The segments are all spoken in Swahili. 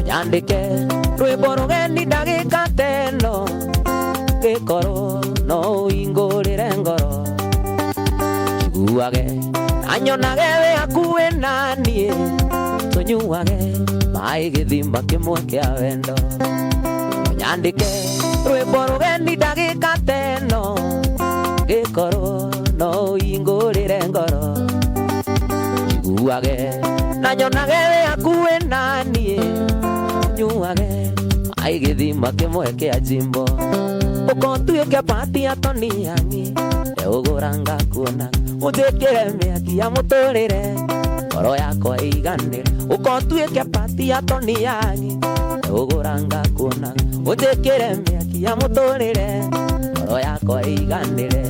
Nyandike rwimbo rugeni ndagika teno gikoro no ingurire ngoro chiguage anyonage we akuwe nanie tunyuage mai githimba kimwe kia wendo. Nyandike rwimbo rugeni ndagika teno gikoro no ingurire ngoro chiguage anyonage we akuwe nanie tunyuage mai githimba kimwe kia jimbo. Ukontuike pati ya Tony yangi euguranga kuona uthikire miaki ya muturire ngoro yakwa iganire. Ukontuike pati ya Tony yangi euguranga kuona uthikire miaki ya muturire ngoro yakwa iganire.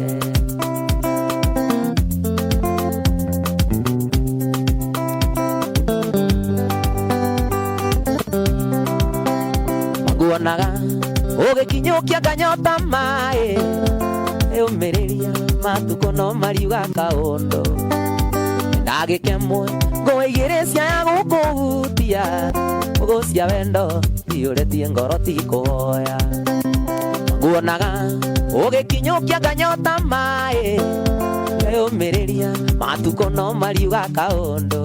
Maguonaga ugikinyukia kanyota mai eumiriria matuko no mariuga kaundu ndagikemwe ngoigirecia ya gukuhutia ugucia wendo tiuretie ngoro tikuhoya. Nguonaga ugikinyukia kanyota mai eumiriria matuko no mariuga kaundu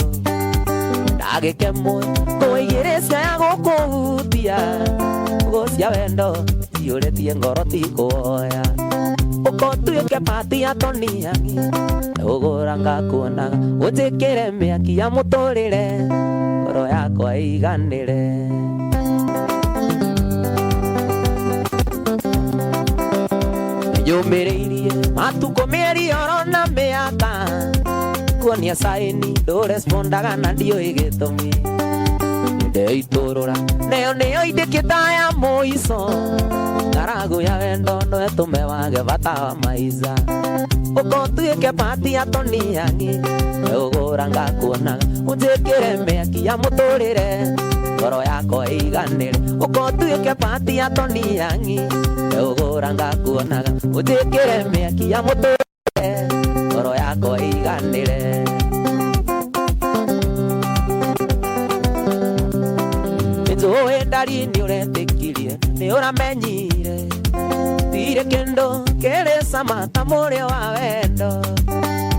ndagikemwe ngoigirecia ya gukuhutia ugucia wendo tiuretie ngoro tikuhoya. Ukontuike pati ya Tony yangi uguranga kuonaga uthikire miaki ya muturire ngoro yakwa iganire. Nyumiririe matuko meri oro na miaka kuonia saini do respondaga na ndio igitumi ndeiturura neo idikita ya moiso ngaragu ya wendo no etume wage bata wa maiza. Ukontuike pati ya Tony yangi uguranga kuonaga uthikire miaki ya muturire ngoro yakwa iganire. Ukontuike pati ya Tony yangi uguranga kuonaga uthikire miaki ya muturire ngoro yakwa iganire. Nzoe ndari ni uretikirie ni uramenyire tire kendo kere samata murio wa wendo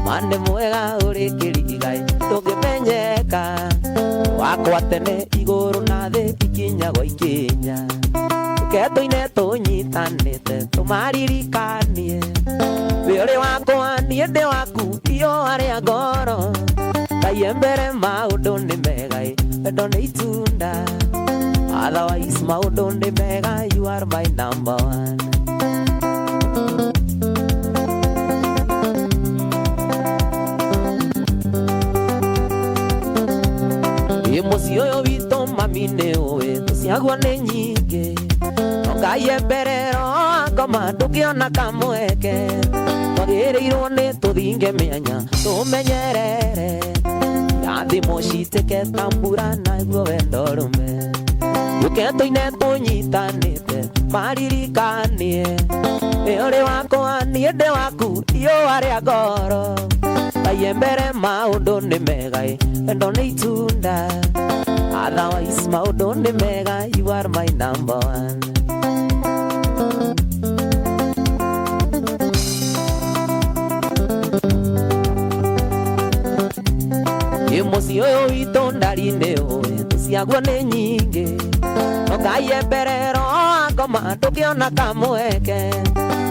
mande mwega urikirigai tugimenyeka wakwa tene iguru na thi ikinya ikinya tuketuine tunyitanite tumaririkanie wiri wakwa nie ndi waku iyo aria ngoro Ngai mbere maundu ni megai wendo ni itunda. Otherwise, my don't mega, you are my number one. Emocio yo vito mamine oe, tusiagwa nenyige. Ngai berero akoma tukiona kamweke. Twagiriirwo ni tuthinge mianya, tumenyerere. Yathi moshite ke tambura na guo wendo rume. Ukentuine tunyitanite maririkanie uri wakwa nie ndi waku iyo aria ngoro Ngai mbere maundu ni megai wendo ni itunda. Otherwise maundu ni mega, you are my number one. Emocio yo wito ndarine oe tusiagwa ni nyingi. Ngai berero akoma tukiona kamweke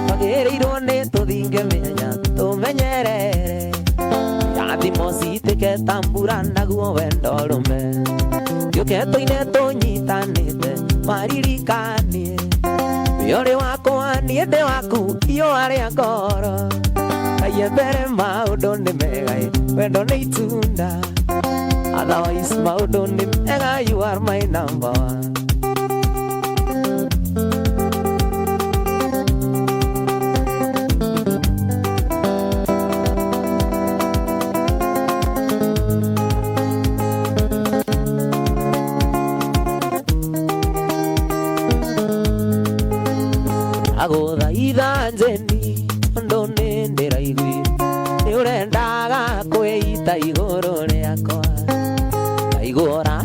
twagiriirwo ni tuthinge mianya tumenyerere. Yathi mocitike tambura naguo wendo rume tuketuine tunyitanite maririkanie uri wakwa nie ndi waku iyo aria ngoro Ngai mbere maundu ni mega wendo ni itunda. Otherwise maundu ni mega, you are my number one. Aguthaitha njeni tondu ni ndiraigwire ni urendaga kwita iguru riakwa ngaigura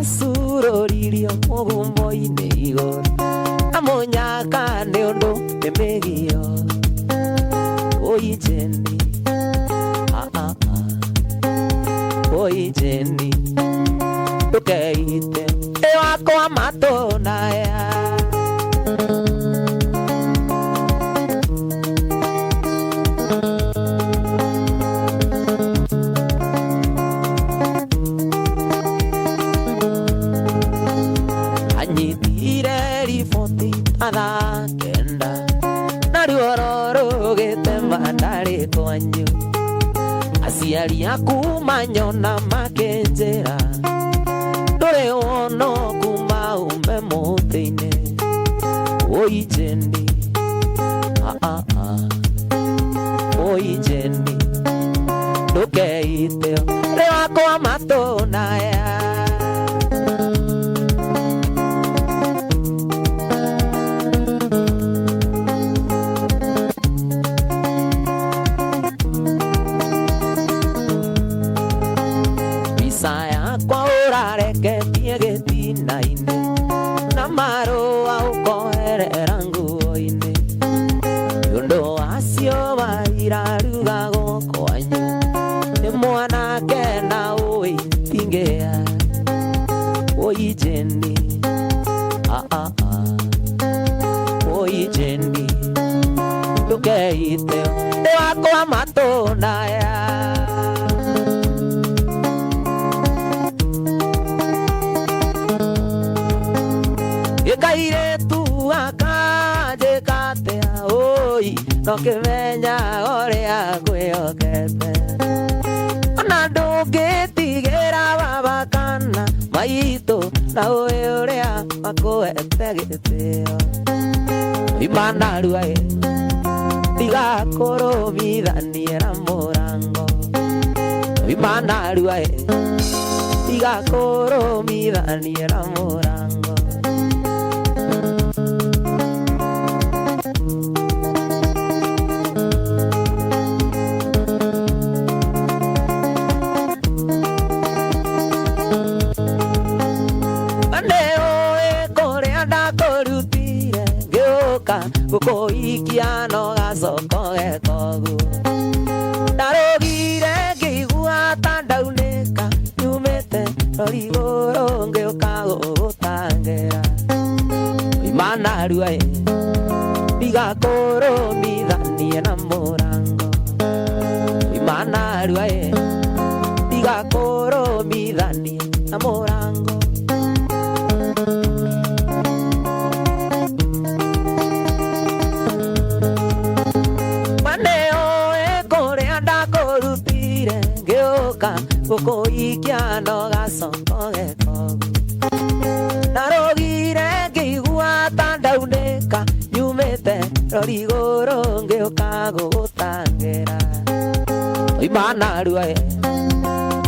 oi Jenny tukeite ewakwa matona ya anyitire riboti athakenda na ruororo gĩtema ndarĩ kwanyu aciari aku manyona makĩnjĩra ndũrĩ wono kuma ume mũtĩ-inĩ oi Jenny oi Jenny ndũkeite rĩ wakwa matũna ya ũrareketie gĩtina-inĩ na marũa ũkoherera nguo-inĩ nĩũndũ wacio wairarugagwo kwanyu nĩ mwanake na ũĩtingĩa oi Jenny oi Jenny ndũkeite ndĩ wakwa matũna ya gĩkairetu akanjĩkatea oi no kĩmenya ũrĩa ngwĩhokete ona ndũngĩtigĩra baba kana maitũ na ũĩ ũrĩa makũhete gĩtĩo imanarua tigakũrũmithanie na mũrango imanarua tigakũrũmithanie na mũrango gũkũikia no gacoko gekoguo ndarũgire ngĩigua ta ndaunĩka nyumĩte rorigũrũ ngĩũka gũgũtangĩra imanarua ndigakũrũmithanie na mũrango imanarua ndigakũrũmithanie na mũrango gũkũikia no gacoko gekogu narũgire ngĩigua ta ndaunĩka nyumĩte rorigũrũ ngĩũka gũgũtangĩra imanarua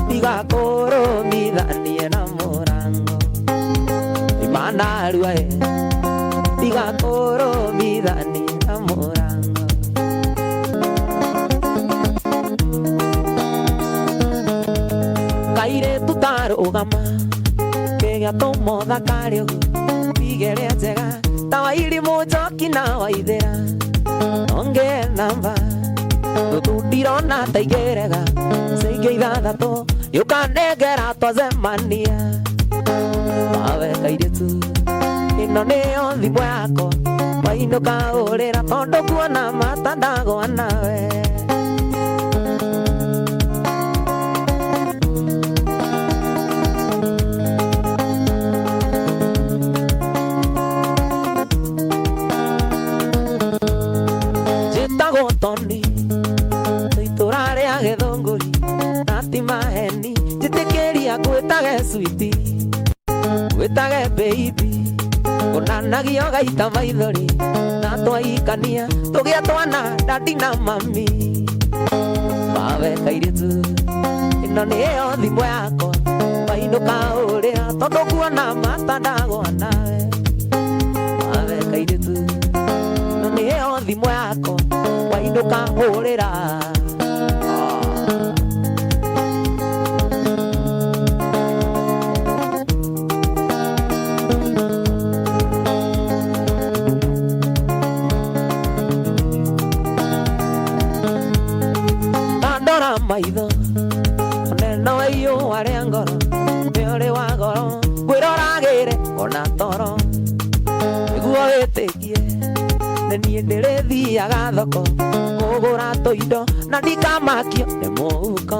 ndigakũrũmithanie na mũrango imanarua ndigakũrũmithanie na mũrango kairetu tarũgama kĩgĩa tũmotha karĩ ũguo igeria njega ta wairimũ njoki na waithĩra nongee namba tũtindirona ta igĩrega ciingĩ ithathatũ yũkanengera twacemania wawe kairetu ĩno nĩyo thimũ yakwa wainũka ũrĩra tondũ kuona mata ndagwa nawe Tony itũra rĩa Gĩthũngũri na ti maheni njĩtĩkĩria ngwĩtage sweetie ngwĩtage baby ũnanagio gaita maithori na twaikania tũgĩa twana dadi na mami mawe kairetu ĩno nĩyo thimũ yakwa wainũka ũrĩa tondũ kuona mata ndagwa nawe mawe kairetu ĩno nĩyo thimũ yakwa wainũka hũrĩra maitho neno yo haré ngoro Meore wa goro Gwiroragire ona toro Niguo wĩtĩkie Nĩ ndĩrĩthiaga thoko kũgũra tũindo na ndikamakio nĩ mũhuko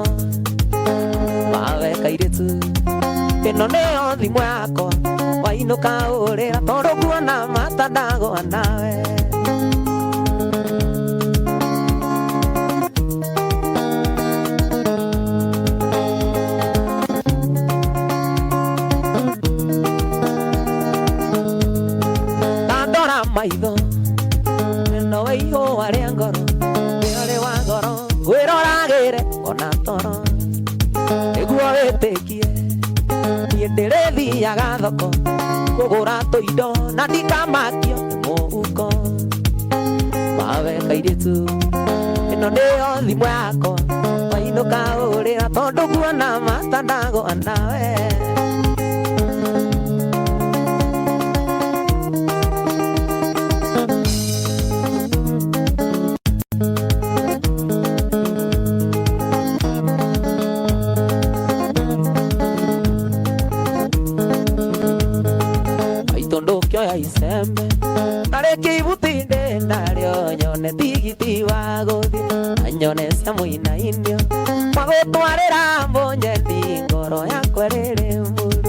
Mawe kairĩtu ĩno nĩyo thimũ yakwa wainũka ũrĩra tondũ nguona mata ndagũa nawe Tandora maitho ĩno wĩihũ warĩa ngoro nĩũrĩ wa ngoro gwĩroragĩre ona toro nĩguo wĩtĩkie niĩ ndĩrĩthiaga thoko kũgũra tũindo na ndikamakio nĩ mũhuko Mawe kairĩtu ĩno nĩyo thimũ yakwa wainũka ũrĩra tondũ nguona mata ndagũa nawe Kioya isembe Nareke ibutinde naryo nyone tigiti wa gũthi Anyone cia mũinainio Magũtwarĩra mbũnje ndi ngoro yakwa ĩrĩ mburu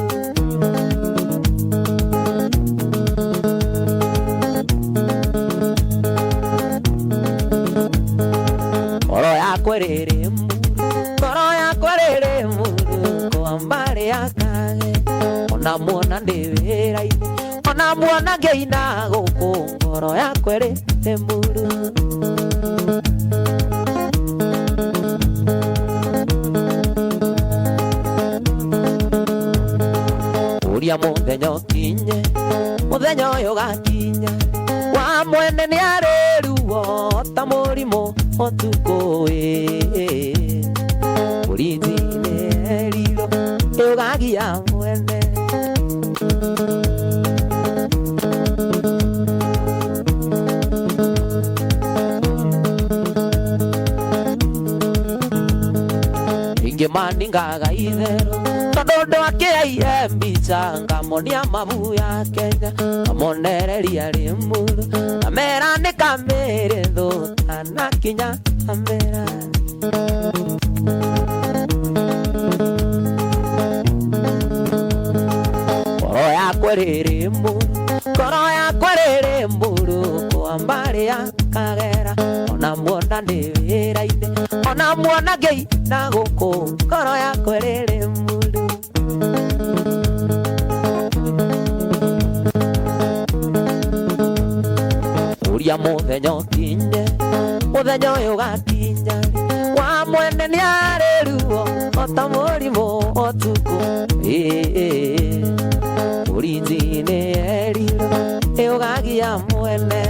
Ngoro yakwa ĩrĩ mburu Ngoro yakwa ĩrĩ mburu Kwambarĩ yakage Ona muona ndĩ wĩra-inĩ Ona muona ngeina gũkũ ngoro yakwa ĩrĩ mburu Ũria mũthenya ũkinye mũthenya ũyũ gakinya wa mwene nĩ arĩ ruo ta mũrimũ ũtukũ Mũrinzi nĩ erirwo ũgagia mwene Maningaga itherũ tondũ ndwakĩaire mbica ngamonia mabu ya Kenya ngamonereria rĩmuru kamera nĩ kamĩrĩ thũ tanakinya kamera Ngoro yakwa ĩrĩ mburu Ngoro yakwa ĩrĩ mburu Kwambarĩ yakagera ona muona ndĩ wĩra-inĩ Ona muona ngeina gũkũ ngoro yakwa ĩrĩ mburu Ũria mũthenya ũkinye mũthenya ũyũ gakinya wa mwene nĩ arĩ ruo ota mũrimũ ũtukũ Mũrinzi nĩ erirwo ũgagia mwene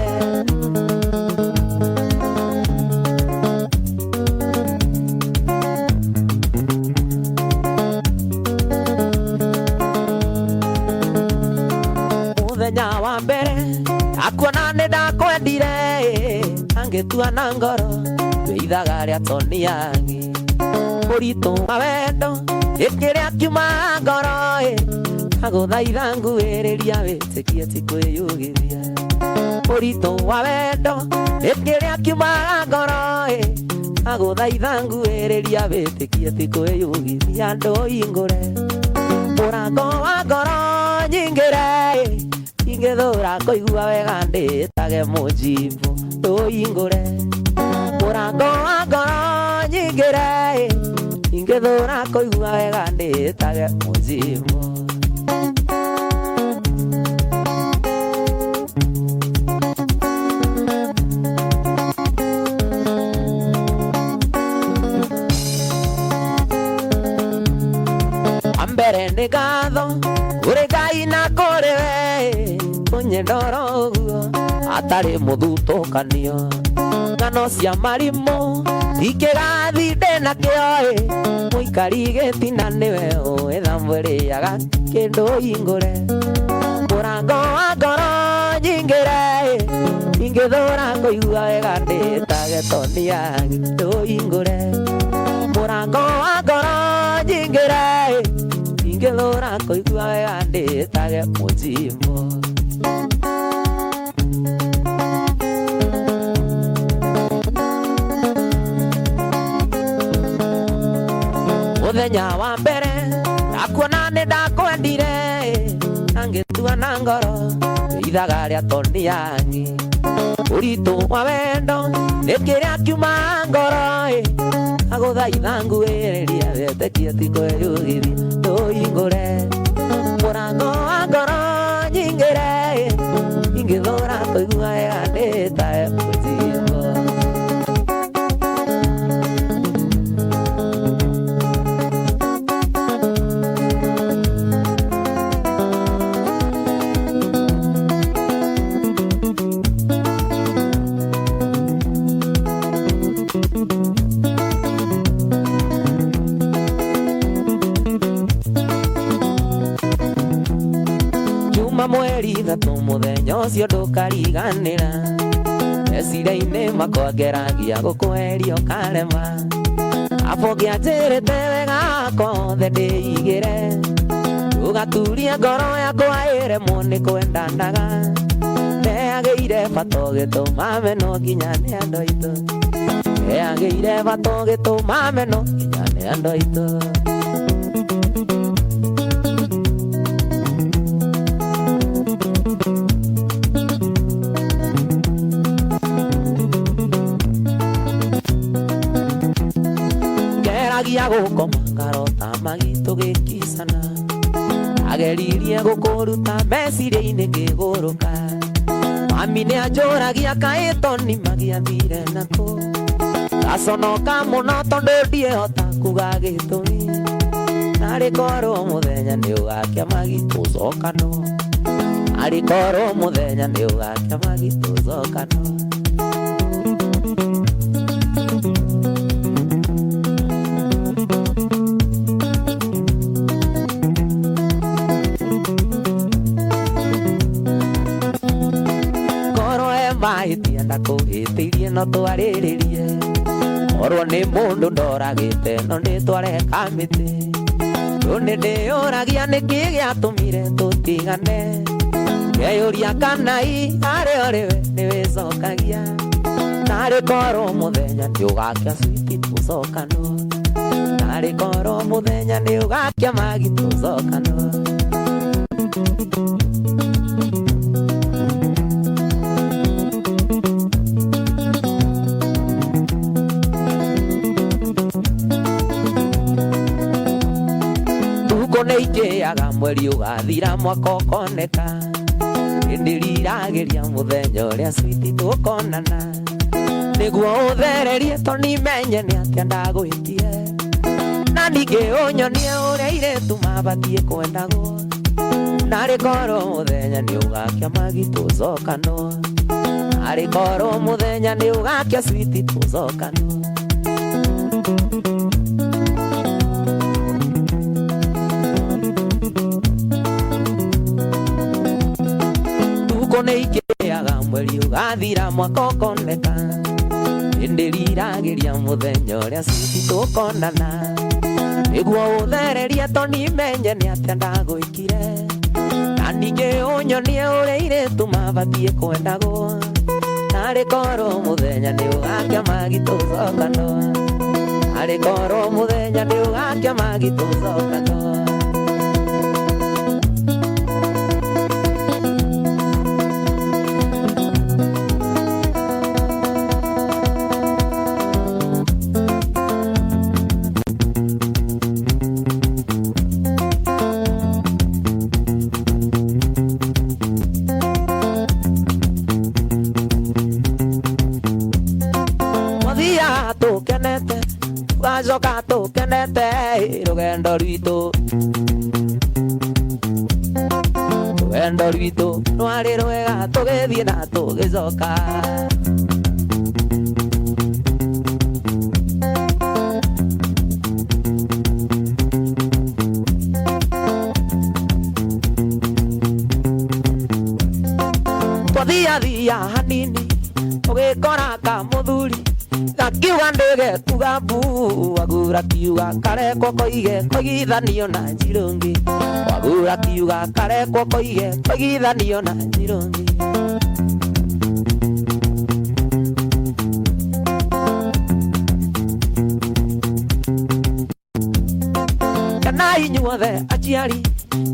Mũthenya wa mbere akuona nĩ ndakwendire angĩtua na ngoro Wĩithaga rĩa toni yangi Mũritũ wa wendo ĩkĩrĩa kiuma ngoro Agũthaitha nguhĩrĩria wĩtĩkie ti kwĩyugithia Mũritũ wa wendo ĩkĩrĩa kiuma ngoro Agũthaitha nguhĩrĩria wĩtĩkie ti kwĩyugithia Ndũhingũre mũrango wa ngoro nyingĩre Ingĩthũra kũigua wega ndĩtage mũjimbo Ndũhingũre mũrango wa ngoro nyingĩre Ingĩthũra kũigua wega ndĩtage mũjimbo Ambere nĩ ngatho ũrĩ Ngai na kũrĩ we Ũnyendoro ũguo atarĩ mũthutũkanio Ng'ano cia marimũ ikĩgathi ndĩnakĩo Mũikari gĩtina nĩwe ũĩ thambu ĩrĩaga kĩndũ hingũre Mũrango wa ngoro nyingĩre Ingĩthũra kũigua wega ndĩtage toni yangi Ndũhingũre mũrango wa ngoro nyingĩre koigua wega ndĩtage mũjimbo. Mũthenya wa mbere ndakuona nĩ ndakwendire, na ngĩtua na ngoro ithaga rĩa toni yangi. Ũritũ wa wendo nĩ kĩrĩa kiuma ngoro, agũthaitha nguhĩrĩria wetĩkie ti kwĩyugithia ndũhingũre mũrango wa ngoro nyingĩre, ingĩthũra kũigua wega ndĩtae mũjimbo. Mweri ithatũ mũthenya ũcio ndũkariganĩra, meciria-inĩ makwa ngeragia gũkũheria ũkarema. Abo ngĩanjĩrĩte wega kothe ndĩigĩre, ndũgaturie ngoro yakwa ĩremwo nĩ kwendanaga. Ndeagĩire bata ũgĩtũma meno nginya nĩ andũ aitũ, ndeagĩire bata ũgĩtũma meno nginya nĩ andũ aitũ. Gũkoma ngarota magitũ gĩkicana, ageririe gũkũruta meciria-inĩ ngĩgũrũka. Mami nĩ anjũragia kaĩ toni magiathire nakũ, ngaconoka mũno tondũ ndiĩhota kuga gĩtũmi. Narĩ korwo mũthenya nĩ ũgakia magitũ cokano, narĩ korwo mũthenya nĩ ũgakia magitũ cokano. Mahĩtia ndakũhĩtĩirie no twarĩrĩrie, korwo nĩ mũndũ ndoragĩte no nĩtware kamĩtĩ. Rĩu nĩ ndĩyũragia nĩkĩ gĩatũmire tũtigane, ngeyũria kana arĩ o rĩwe nĩwĩcokagia. Narĩ korwo mũthenya nĩ ũgakia switi tũcokano, narĩ korwo mũthenya nĩ ũgakia magi tũcokano. Nĩikĩaga mweri ũgathira mwaka ũkoneka, nĩndĩriragĩria mũthenya ũrĩa switi tũkonana, nĩguo ũthererie toni menye nĩ atĩa ndagwĩtire, na ningĩ ũnyonie ũrĩa airĩtu mabatiĩ kwendagwo. Narĩ korwo mũthenya nĩ ũgakia magi tũcokano, narĩ korwo mũthenya nĩ ũgakia switi tũcokano. Nĩikĩaga mweri ũgathira mwaka ũkoneka, nĩndĩriragĩria mũthenya ũrĩa switi tũkonana, nĩguo ũthererie toni menye nĩ atĩa ndagwĩkire, na ningĩ ũnyonie ũrĩa airĩtu mabatiĩ kwendagwo. Narĩ korwo mũthenya nĩ ũgakia magi tũcokano, narĩ korwo mũthenya nĩ ũgakia magi tũcokano. Tugacoka tũkenete rũgendo rwitũ, rũgendo rwitũ rwarĩ rwega tũgĩthiĩ na tũgĩcoka. Twathiathia hanini tũgĩkora kamũthuri gakiuga ndĩgetu kiuga bu wagura kiuga karekwo koigithanio na njirungi wagura kiuga karekwo koigithanio na njirungi kana inyuothe aciari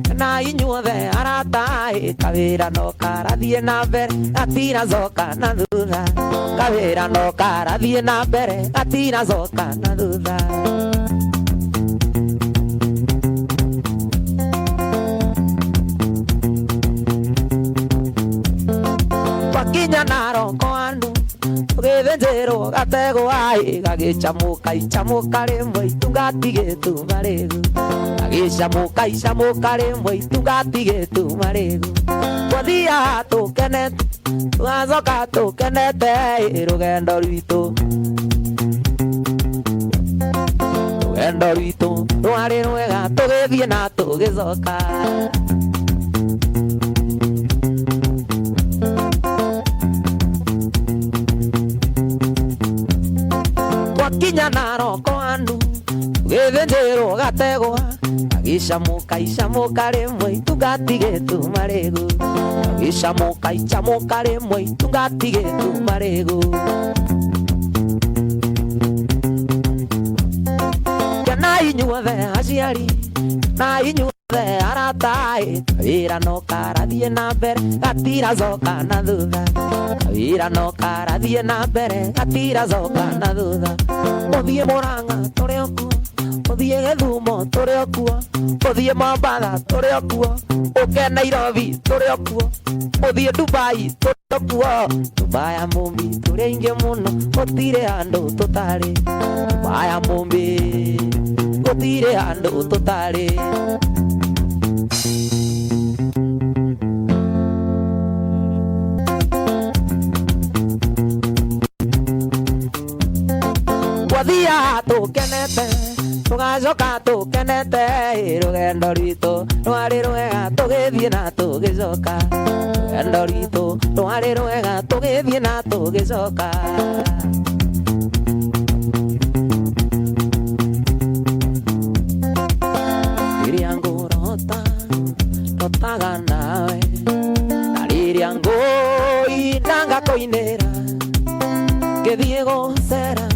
kana inyuothe aratai kawira no karathie na mbere gatiracoka na thutha kawira no karathie na mbere gatiracoka na thutha wakinya naroko andu ugithinjirwo gategwa gagicamuka icamuka rimwe itungatigitu marigu gagicamuka rimwe itungatigitu marigu twathia tukenete tugacoka tukenete rugendo rwitu rwari rwega tugithie na tugicoka kinya naroko andu githinjirwo gategwa gagicamuka rimwe itungatigitu marigu gagicamuka rimwe itungatigitu marigu kana inyuothe aciari na inyuothe aratai kawira no karathie na mbere gatiracoka na thutha kawira no karathie na mbere gatiracoka na thutha uthie Murang'a turi okuo uthie Githumo turi okuo uthie Mombatha turi okuo uke Nairobi turi okuo uthie Dubai turi okuo Tubaya Mumbi turi aingi muno gutire andu tutari Tubaya Mumbi gutire andu tutari twathia tukenete tugacoka tukenete rugendo rwitu rwari rwega tugithie na tugicoka rugendo rwitu rwari rwega tugithie na tugicoka riria ngurota rotaga nawe na riria nguina ngakoinira ngithie gucera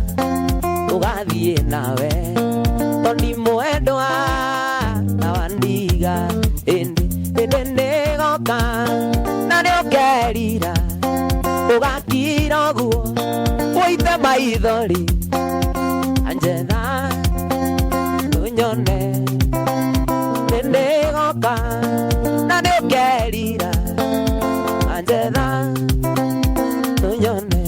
tugathie nawe tondi mwendwa na wandiga indi nigoka na niukerira ugakira guo wite maithori anjetha tunyone nigoka na niukerira anjetha tunyone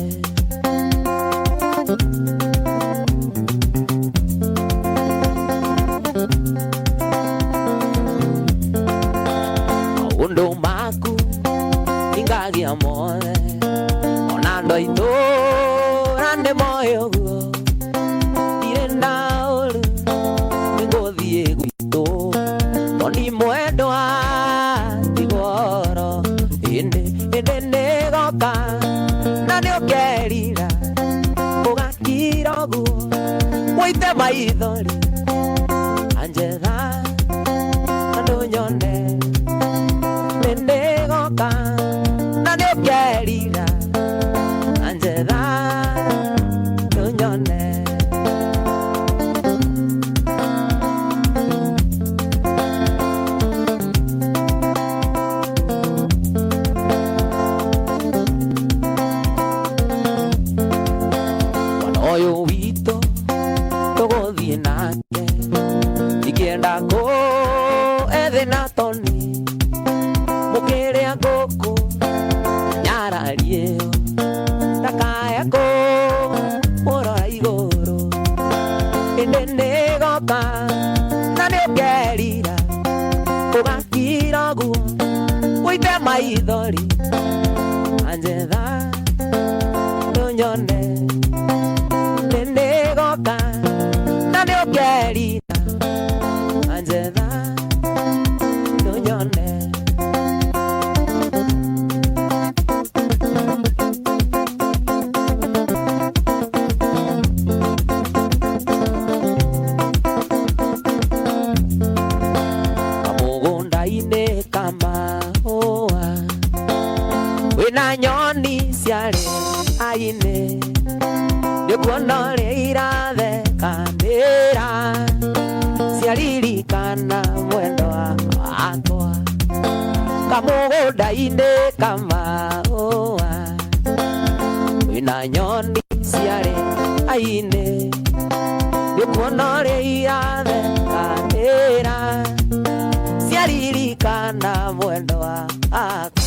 undu maku ingagia mothe ona andu aitu rande moyo guo irenda uru ninguthie gwitu tondi mwendwa tigoro indi nigoka na niukerira ugakira guo wite maithori anjetha andu nyone nigoka na niukerira anjetha tunyone mwana uyu witu tuguthie nake ikienda ku ethi na toni mukiria nguku nyarario ndakaya ku murora iguru indi nigoka na niukerira ugakira guo wite maithori anjetha tunyone nigoka na niukerira anjetha tunyone kuona iratheka kandira ciaririkana mwendo wakwa kamugunda-inĩ kamaũa wĩna nyoni ciarĩ aini nĩkuona ũrĩa iratheka kandira ciaririkana mwendo wakwa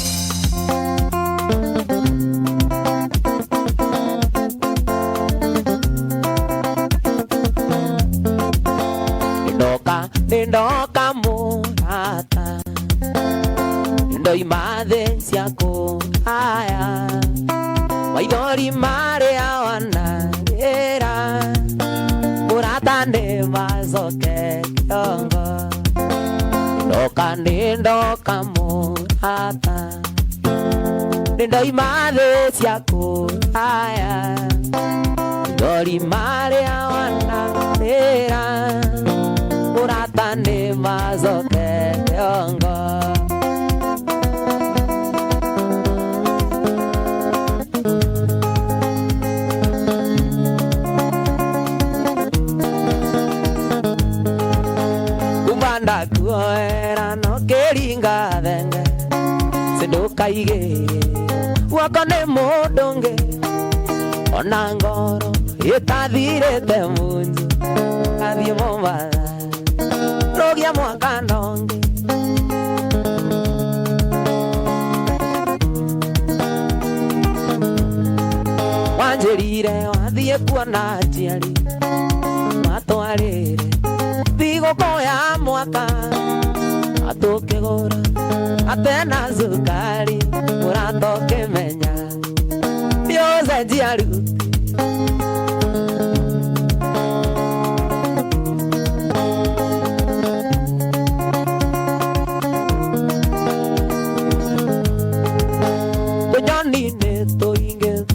ndoka mũrata ndoima thĩ cia kũraya maithori marĩa wanagĩra mũrata nĩ macoke kĩongo ndoka mũrata ndoima thĩ cia kũraya maithori marĩa wanagĩra mũrata nĩ macoke kĩongo kumanda kuoera no kĩringa thenge sindũkaigĩrĩre guoko nĩ mũndũ ũngĩ ona ngoro ĩtathirĩte munju athiĩ Mombasa rogia mwaka ndonge wanjĩrire wathiĩ kuona aciari matwarĩre thigũkũ ya mwaka atũkĩgũra atena cukari mũrata ũkĩmenya nĩũcenjia rĩu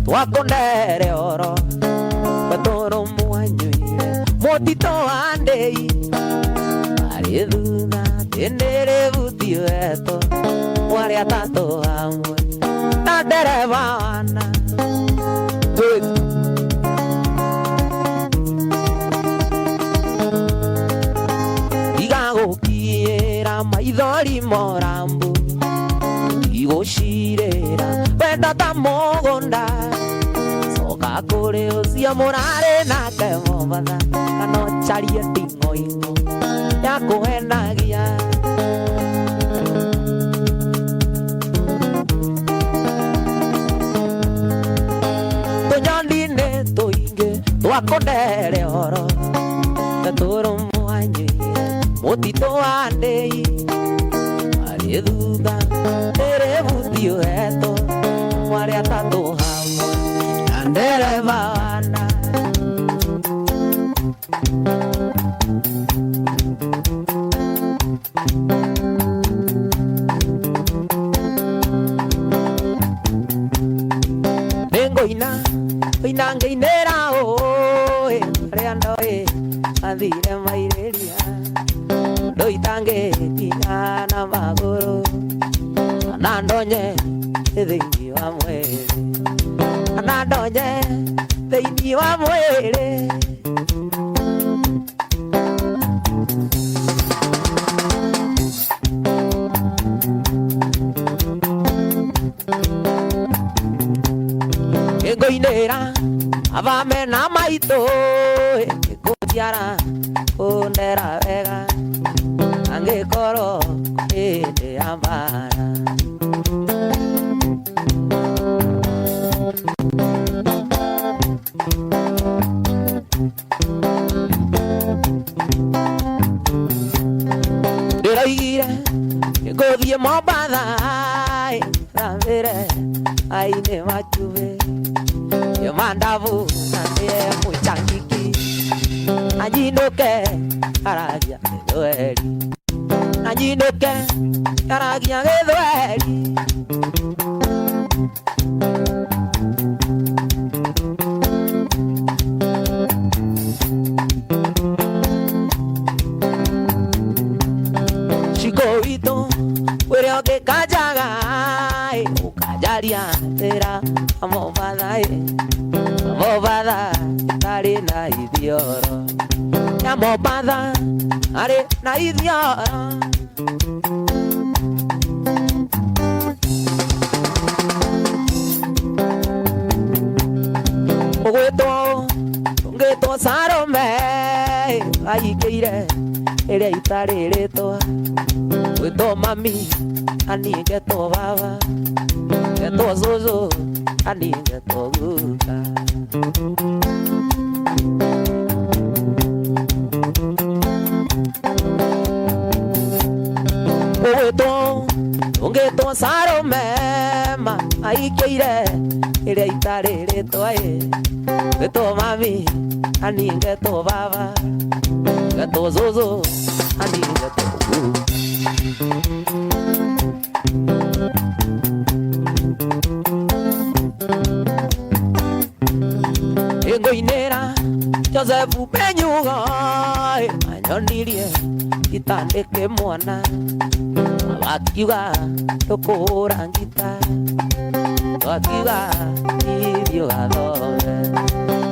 wakondere oro batoro mwanyuire motito andei ari thutha tendere butio eto wari atato amwe na dereva wana igagukiira maithori morambu igũcirĩra wenda ta mũgũnda coka kũrĩ ũcio mũrarĩ nake Mombasa kana ũcarie nding'oing'o ya kũhenagia tũnyoni-inĩ tũingĩ twakũndere oro tatũrũmwanyĩire mũtitũ wa ndĩi arĩ thutha ndĩrĩ butio eto mwarĩ atatũ hamwe na ndereva wana nĩngũina ngĩinĩra ũĩ arĩa ndoĩ mathire mairĩria ndũitangĩkinya na magũrũ na ndonye thĩinĩ wa mwĩrĩ na ndonye thĩinĩ wa mwĩrĩ ngĩinĩra avame na maitũ ngĩkũnjiara kũndera wega angĩkorwo hĩndĩ ya mbara ndĩroigire ngũthiĩ Mombasa rambĩre aine machuve yo mandavu na ndiye muchangiki najinuke aragia gĩthweri najinuke aragia gĩthweri Chico witũ wĩrĩa ũngĩkanjaga ũkanjaria wera Mombatha tari na ithioro ya Mombatha ari na ithioro Ungĩtwo Salome aingĩire ĩrĩa itarĩ rĩtwa gwĩtwo mami ani ngetwo baba ngetwo cũcũ ani ngetwo guka ungĩtwo Salome aingĩire ĩrĩa itarĩ rĩtwa gwĩtwo mami ani ngetwo baba ngetwo cũcũ ani ngetwo guka Ngoinera Joseph Penyugo anyonirie itandĩke mwana wakiuga tũkũhũra ngita wakiuga ithiĩ ũgathome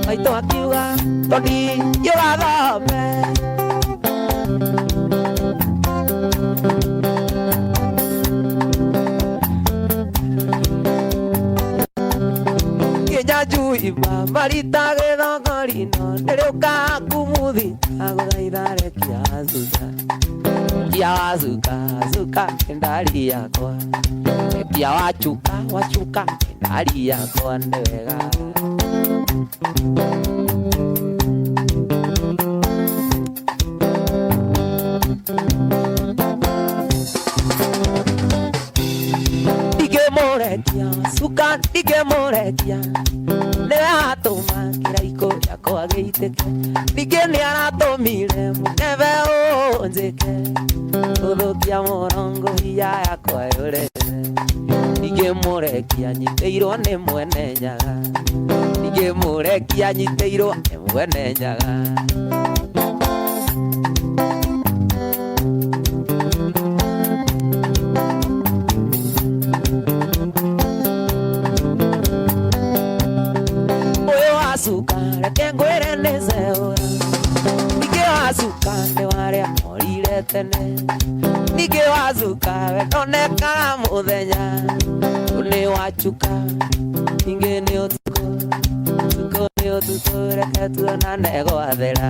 maitũ akiuga tondĩ ũgathome Juiba marita gethongorino nĩrĩũka kumuthi agũthaitha rekia azuka kia wazuka zuka ndari yakwa kia wachuka ndari yakwa nĩ wega Ndikĩmũrekia nĩwe atũma kĩraiko gĩakwa gĩitĩke ningĩ nĩaratũmire mũnebe ũnjĩke gũthũkia mũrongo hiya yakwa yũrĩte ndingĩmũrekia nyitĩirwo nĩ mwene nyaga ndingĩmũrekia nyitĩirwo nĩ mwene nyaga reke ngwĩre nĩ ceũra ningĩ wacuka nĩ warĩa morire tene ningĩ wacuka we ndonekaga mũthenya nĩ wachuka ningĩ nĩ ũtukũ nĩ ũtukũ reke tuonane gwathera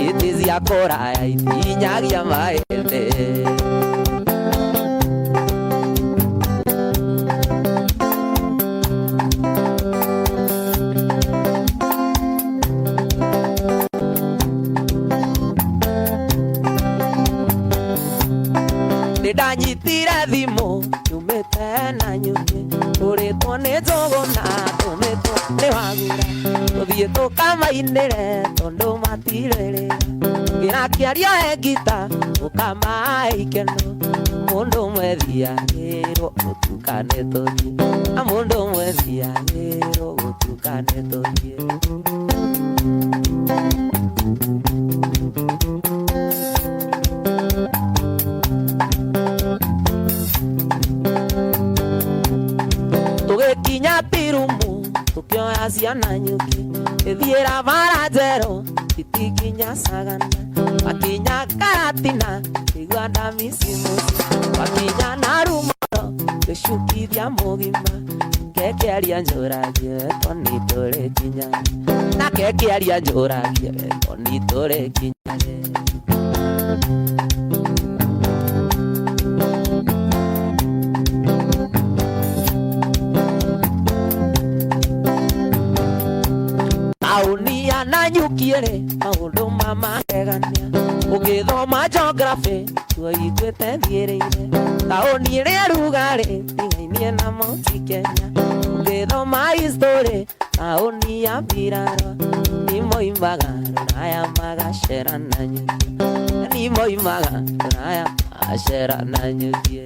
iti cia kũraya itinyagia mahĩndĩ ndanyitire thimũ nyumĩte na nyuki tũrĩtwo nĩ njogo na tũmĩtwo nĩ wagura tũthiĩ tũkamainĩre tondũ matirĩrĩra ngĩrakĩaria ngita ũkamaha ikeno mũndũ ũmwe thiagĩrwo gũtukane tũthiĩ na mũndũ ũmwe thiagĩrwo gũtukane tũthiĩ tũgĩkinya Pirumu tũkĩoya ciana nyuki ĩthiĩra bara njerũ itikinya Sagana wakinya Karatina igua ndamicimuci wakinya Narumoro gĩcukithia mũgima kekĩaria njũragie toni tũrĩkinya na kekĩaria njũragie toni tũrĩkinya Aunia na nyukiere maũndũ mamagegania ũgĩthoma geography tuoiguĩte thiĩrĩire taũni ĩrĩa rugarĩ tigainie na Mount Kenya ũgĩthoma history taũni ya Mbiraro nĩmoimaga Rũraya magacera na nyuki nĩmoimaga Rũraya magacera na nyuki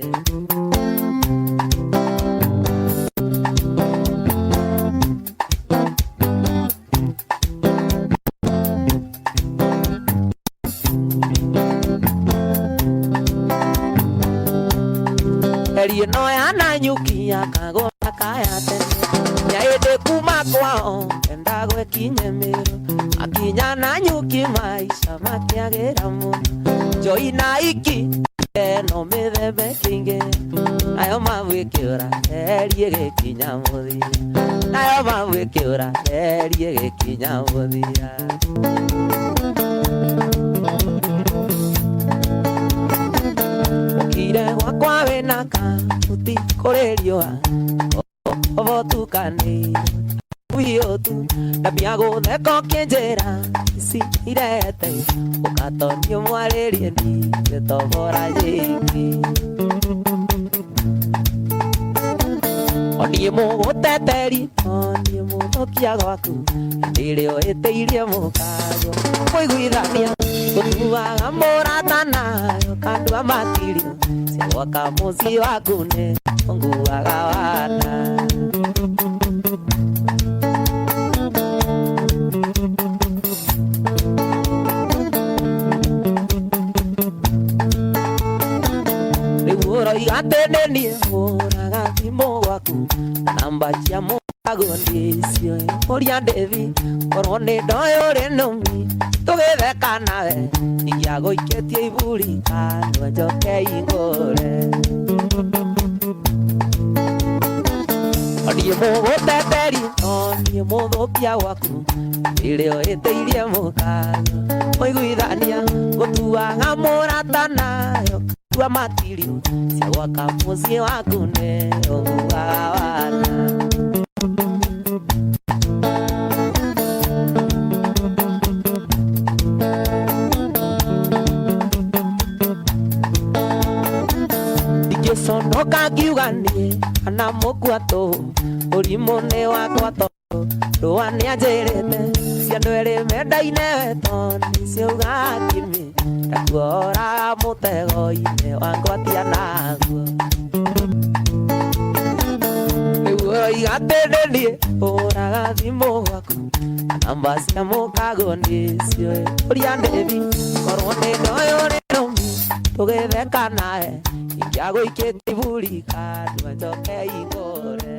Eri no ya na nyuki akagona kaya tene yaende kuma kwao enda gwekinye mero akinya na nyuki maisha makiagera muno njoi na iki no mithembe kingi nayo mawikira erie gikinya muthia nayo mawikira erie gikinya muthia ukire wakwa wena kabuti kuririo ovotukani uyotu ndambia gutheka kinjira ici irete ukatonio mwaririe ni gitobora jingi onie muguteteri onie muthokia gwaku ndirio iteirie mukago kuiguithania gutuaga muratana kandua matirio cia gwaka mucii waku ni nguaga wana igatendenie uraga thimo gwaku namba cia mukago ndicio uria ndevi korwo ni ndoyo ri numi tugitheka nawe ingiagũikĩtie iburi kanua njoke igũre onie mũgũteteri onie mũthũkia gwaku irio ĩtĩirie mũkago mũiguithania gũtuaga mũrata nayo tua matirio cia gwaka mucii waku nĩ ũguaga wana ndingĩconoka ngiuga niĩ kana mũkua tũ ũrimũ nĩ wakwa tondũ rũa nĩanjĩrĩte ciandũ erĩ mendaine weto nĩciauga kimi ndakuoraga mũtego-inĩ wangwatia naguo rĩu igatĩndĩnie ũraga thimũ gwaku namba cia mũkago ndĩcioĩ ũria ndĩbi korwo nĩ ndoyo rĩ rũmi tũgĩtheka nawe ingĩagũikĩtie iburi kandua njoke igũre